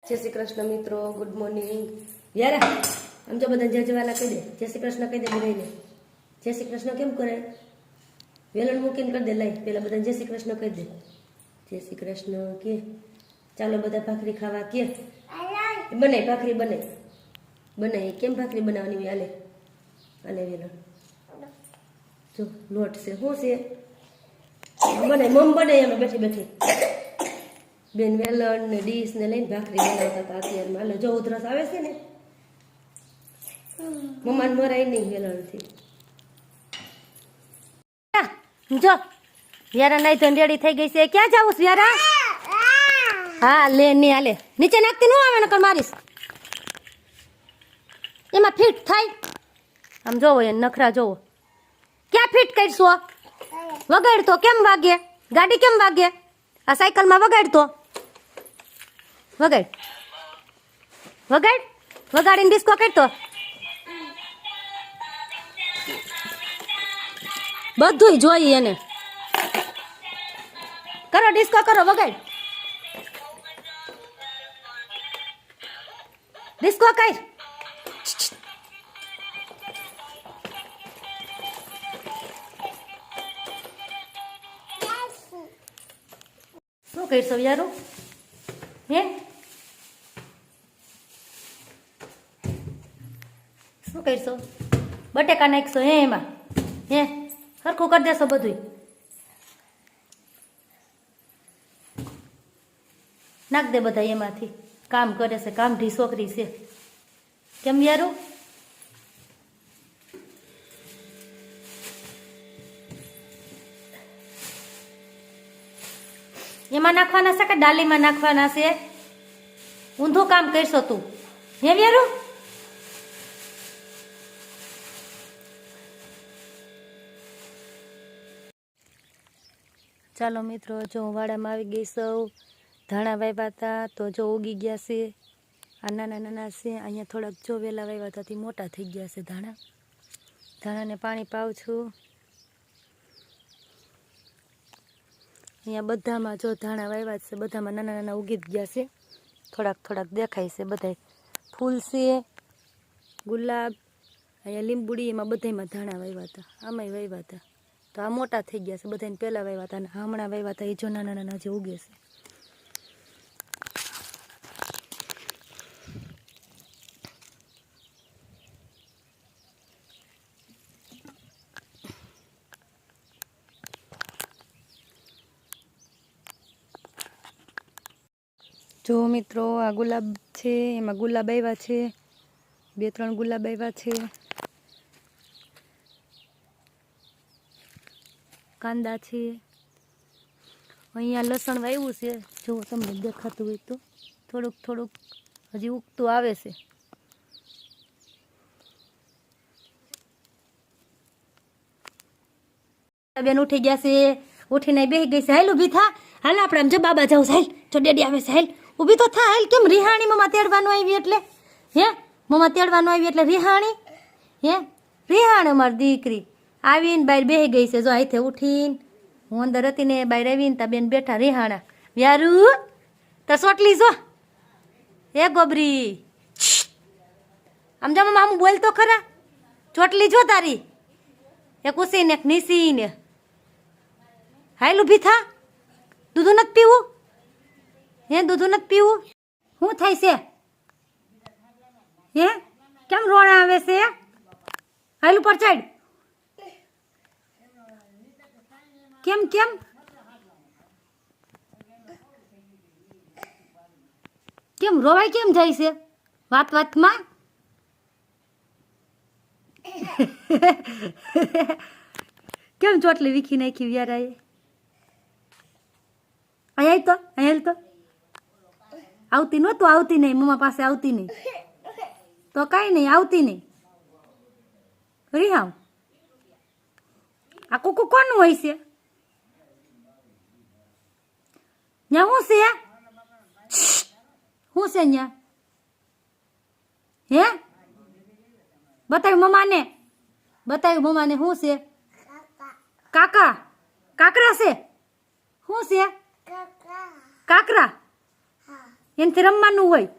જય શ્રી કૃષ્ણ મિત્રો, good morning. યારા આમ જો બધા જજવાલા કહી દે જય શ્રી કૃષ્ણ કહી દે. બધાને જય શ્રી કૃષ્ણ કેમ કરે? વેલણ મૂકીને કરી દે. લાઈ પેલા બધા જય શ્રી કૃષ્ણ કહી દે. જય શ્રી કૃષ્ણ કે ચાલો બધા ભાખરી ખાવા કે બને ભાખરી બને બને. કેમ ભાખરી બનાવવાની? હાલે હાલે વેલણ જો લોટ છે શું છે બને મમ બને એમાં બેઠી બેઠી બેન વેલણ ને ડીશ ને લઈને ભાખરી બનાવતા હતા અત્યારમાં. હાલો જો ઉધરસ આવે છે ને મમ્માને મરાય નહીં વેલણથી. જો વ્યારા નાઈ ધોઈને રેડી થઈ ગઈ છે. ક્યાં જાવું છે વ્યારા? હા લે ની હાલે નીચે નાખતી ન આવે નકર મારીશ. એમાં ફિટ થાય આમ જોવો એ નખરા જોવો. ક્યાં ફિટ કરશો? વગાડતો કેમ વાગે? ગાડી કેમ વાગે? આ સાયકલમાં વગાડતો વગાડ વગાડ વગાડીને ડિસ્કો કરતો. બધુંય જોઈએ એને. કરો ડિસ્કો કરો, વગાડ ડિસ્કો કર. શું કરશો યારો? હે શું કરશો? બટેકા નાખશો હે એમાં? હે સરખું કરી દેશો બધું? નાખ દે બધા એમાંથી. કામ કરે છે, કામઢી છોકરી છે. કેમ યારું? એમાં નાખવાના છે કે ડાલીમાં નાખવાના છે? ઊંધું કામ કરશો તું. હે યારું? ચાલો મિત્રો, જો હું વાડામાં આવી ગઈ સૌ. ધાણા વાવ્યા હતા તો જો ઉગી ગયા છે. આ નાના નાના છે. અહીંયા થોડાક જો વેલા વાવ્યા હતા તે મોટા થઈ ગયા છે ધાણા. ધાણાને પાણી પાઉં છું. અહીંયા બધામાં જો ધાણા વાવ્યા છે, બધામાં નાના નાના ઉગી જ ગયા છે. થોડાક થોડાક દેખાય છે. બધાય ફૂલ છે, ગુલાબ, અહીંયા લીંબુડી, એમાં બધામાં ધાણા વાવ્યા હતા. આમાંય વાવ્યા હતા તો આ મોટા થઈ ગયા છે. બધાને પહેલાં વાવ્યા હતા અને હમણાં વાવ્યા હતા એ જો નાના નાના જે ઉગે છે. જો મિત્રો આ ગુલાબ છે, એમાં ગુલાબ આવ્યા છે. 2-3 ગુલાબ આવ્યા છે. કાંદા છે. અહીંયા લસણ વાવ્યું છે. જો તમને દેખાતું હોય તો થોડુંક થોડુંક હજી ઉગતું આવે છે. બેન ઉઠી ગયા છે. ઉઠીને બેસી ગઈ છે. હાલ ઊભી થા. હાલ આપણે આમ જો બાબા જાઉં. હાલ જો ડેડી આવે છે. હાલ ઊભી તો થા. હાલ કેમ રિહાણી મમ્મા તેડવાનું આવી એટલે? હે મમ્મા તેડવાનું આવી એટલે રિહાણી? હે રિહાણ અમારી દીકરી આવીને બહાર બેસી ગઈ છે. જો અહીંથી ઉઠીને હું અંદર હતી ને બહાર આવીને તા બેન બેઠા રિહાણા. વ્યારું તો સોટલી જો. હે ગોબરી આમ જા મમ્મા આમ બોલ તો ખરા. ચોટલી જો તારી એક ઉસીને એક નીસીને. હાલ ઊભી થા. દૂધ નથી પીવું? હે દૂધ નથી પીવું? શું થાય છે? હે કેમ રોણા આવે છે? હાલ ઉપર ચડ. કેમ કેમ કેમ રોવાય કેમ જાય છે વાત વાતમાં? કેમ ચોટલી વીખી નાખી વ્યારાએ? અહીંયા તો અહીંયા તો આવતી નહોતું. આવતી નહીં મમ્મા પાસે, આવતી નહીં તો કાંઈ નહીં. આવતી નહીં. રિહાવ આ કુકુ કોનું હોય છે? ન્યા શું છે? શું છે ન્યા? હે બતાવ્યું મમ્માને? બતાવ્યું મમ્માને શું છે? કાકા કાકરા છે? શું છે? કાકરા. એનાથી રમવાનું હોય.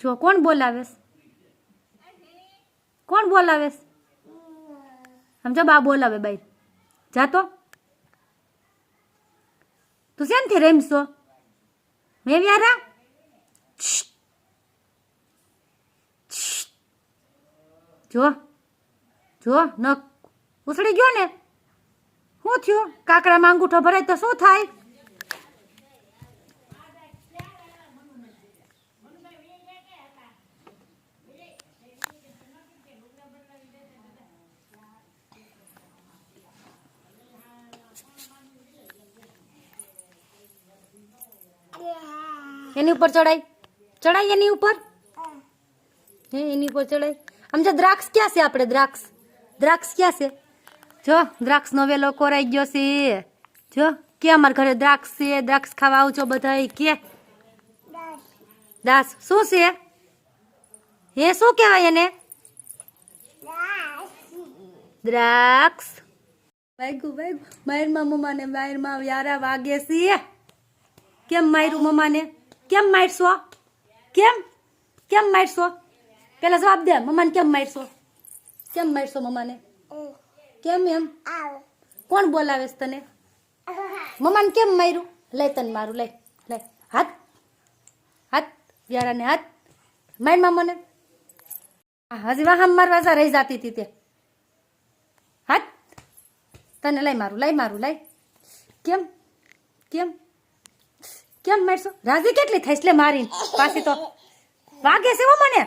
જો કોણ બોલાવેસ? કોણ બોલાવેસ? સમજો બા બોલાવે બાઈ. જાતો તું શેનથી રમશો? મેં વ્યારા જો જો ન ઉસળી ગયો ને. શું થયું? કાકડામાં અંગૂઠો ભરાય તો શું થાય? એની ઉપર ચડાય એની ઉપર. હે એની ઉપર ચડાય. આમ જો દ્રાક્ષ ક્યાં છે? આપણે દ્રાક્ષ ક્યાં છે? જો દ્રાક્ષ નો વેલો કોરાઈ ગયો છે. જો કે અમારા ઘરે દ્રાક્ષ છે, દ્રાક્ષ ખાવા આવજો બધા. કે દાસ શું છે? એ શું કહેવાય એને? દ્રાક્ષ. વાગ્યું માયરમાં મમ્માને, માયરમાં વ્યારા વાગે છે. કેમ માર્યું મમ્માને? કેમ મારશો? કેમ મારશો? પેલા જવાબ દે. મમ્માને કેમ મારશો? કેમ મારશો મમ્માને? કેમ એમ? કોણ બોલાવે છે તને? મમ્માને કેમ માર્યું? લઈ તને મારું. લઈ હાથ વ્યારાને હાથ માર મને. હજી વાહમ મારવા જા રહી જતી હતી તે. હાથ તને લઈ મારું. કેમ મારશો? રાજી કેટલી થઈશ લે મારી પાછી તો વાગે છે હો મને.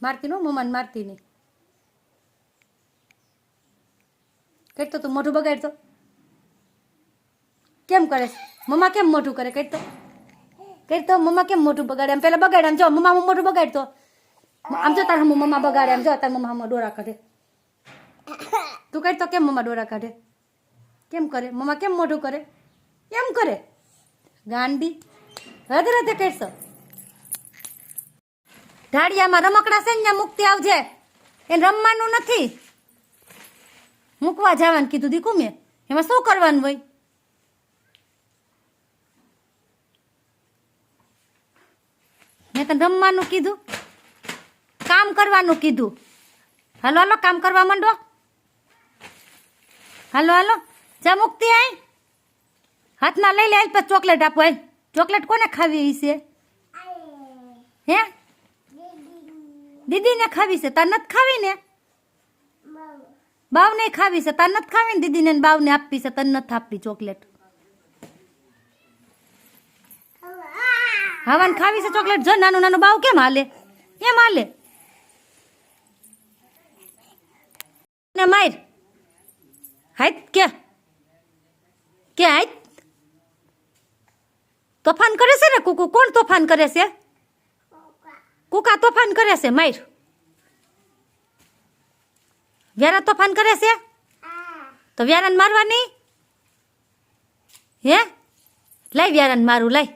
મારતી નો મમ્માને મારતી નહીં. કરતો તું મોઢું બગાડતો કેમ કરે? મમ્મા કેમ મોઢું કરે? કરતો મમ્મા કેમ મોઢું બગાડે? એમ પેલા બગાડે. આમ જો મમ્મા મોઢું બગાડતો. આમ જો તાર મમ્મા બગાડે. આમ જો તાર મમ્મા ડોરા કાઢે. તું કરતો કેમ મમ્મા ડોરા કાઢે? કેમ કરે? મમ્મા કેમ મોઢું કરે? એમ કરે ગાંડી. હદરતે કરશો. ઢાળિયામાં રમકડા છે ને મૂકતી આવજે. એને રમવાનું નથી. મૂકવા જવાનું કીધું દીકું મેં. એમાં શું કરવાનું હોય? મેં તને રમવાનું કીધું, કામ કરવાનું કીધું. હાલો કામ કરવા માંડો. હાલો જા મુકતી આય. હાથમાં લઈ લે. આજ પછી ચોકલેટ આપો. આય ચોકલેટ કોને ખાવી છે? હે દીદીને ખાવી છે? તાર નથી ખાવી ને? બાવને ખાવી છે? તાર નથી ખાવી ને? દીદીને બાવને આપવી છે, તને નથી આપવી ચોકલેટ. હવાને ખાવી છે ચોકલેટ? જો નાનું બાવ કેમ હાલે? એમ હાલે ને. માર હાથ કે હાથ તોફાન કરે છે ને. કુકુ કોણ તોફાન કરે છે? કુકા તોફાન કરે છે. માર વ્યારા તોફાન કરે છે તો વ્યારાને મારવા નહીં? હે લઈ વ્યારાને મારું લઈ.